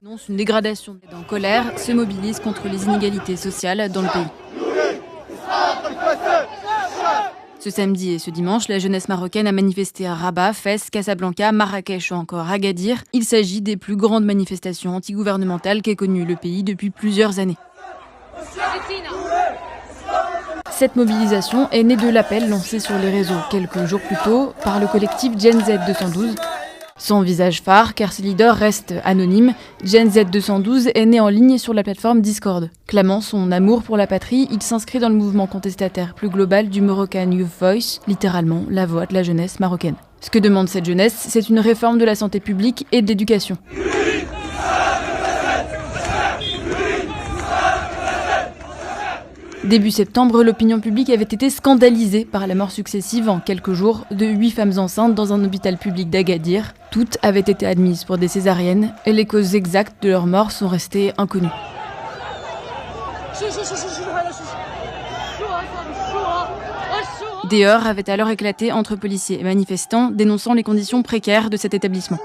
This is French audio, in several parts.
Annonce une dégradation en colère, se mobilise contre les inégalités sociales dans le pays. Ce samedi et ce dimanche, la jeunesse marocaine a manifesté à Rabat, Fès, Casablanca, Marrakech ou encore Agadir. Il s'agit des plus grandes manifestations antigouvernementales qu'ait connues le pays depuis plusieurs années. Cette mobilisation est née de l'appel lancé sur les réseaux quelques jours plus tôt par le collectif Gen Z 212. Sans visage phare, car ses leaders restent anonymes, Gen Z 212 est né en ligne sur la plateforme Discord. Clamant son amour pour la patrie, il s'inscrit dans le mouvement contestataire plus global du Moroccan Youth Voice, littéralement la voix de la jeunesse marocaine. Ce que demande cette jeunesse, c'est une réforme de la santé publique et de l'éducation. Début septembre, l'opinion publique avait été scandalisée par la mort successive en quelques jours de 8 femmes enceintes dans un hôpital public d'Agadir. Toutes avaient été admises pour des césariennes et les causes exactes de leur mort sont restées inconnues. Des heurts avaient alors éclaté entre policiers et manifestants, dénonçant les conditions précaires de cet établissement.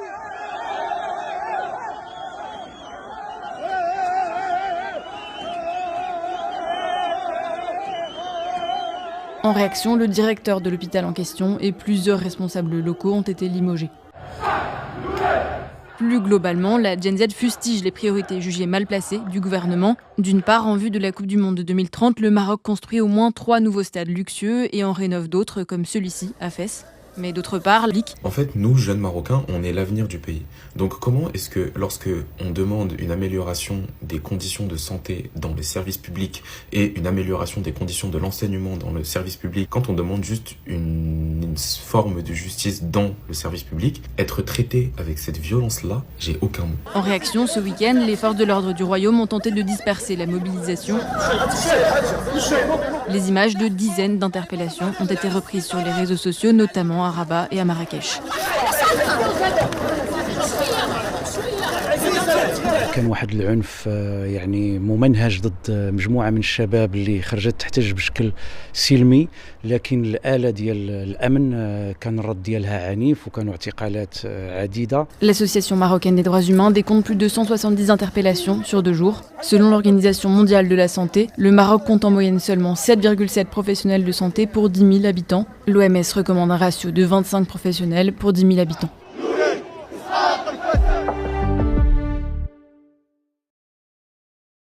En réaction, le directeur de l'hôpital en question et plusieurs responsables locaux ont été limogés. Plus globalement, la Gen Z fustige les priorités jugées mal placées du gouvernement. D'une part, en vue de la Coupe du Monde de 2030, le Maroc construit au moins 3 nouveaux stades luxueux et en rénove d'autres comme celui-ci à Fès. Mais d'autre part, en fait, nous, jeunes Marocains, on est l'avenir du pays. Donc comment est-ce que, lorsque on demande une amélioration des conditions de santé dans les services publics et une amélioration des conditions de l'enseignement dans le service public, quand on demande juste une forme de justice dans le service public, être traité avec cette violence-là, j'ai aucun mot. En réaction, ce week-end, les forces de l'ordre du royaume ont tenté de disperser la mobilisation. Les images de dizaines d'interpellations ont été reprises sur les réseaux sociaux, notamment à Rabat et à Marrakech. كان واحد العنف يعني ممنهج ضد مجموعة من الشباب اللي خرجت تحتج بشكل سلمي لكن الآلة ديال الأمن كان الرد ديالها عنيف وكانوا اعتقالات عديدة. L'Association marocaine des droits humains décompte plus de 170 interpellations sur 2 jours. Selon l'Organisation mondiale de la santé, le Maroc compte en moyenne seulement 7,7 professionnels de santé pour 10 000 habitants. L'OMS recommande un ratio de 25 professionnels pour 10 000 habitants.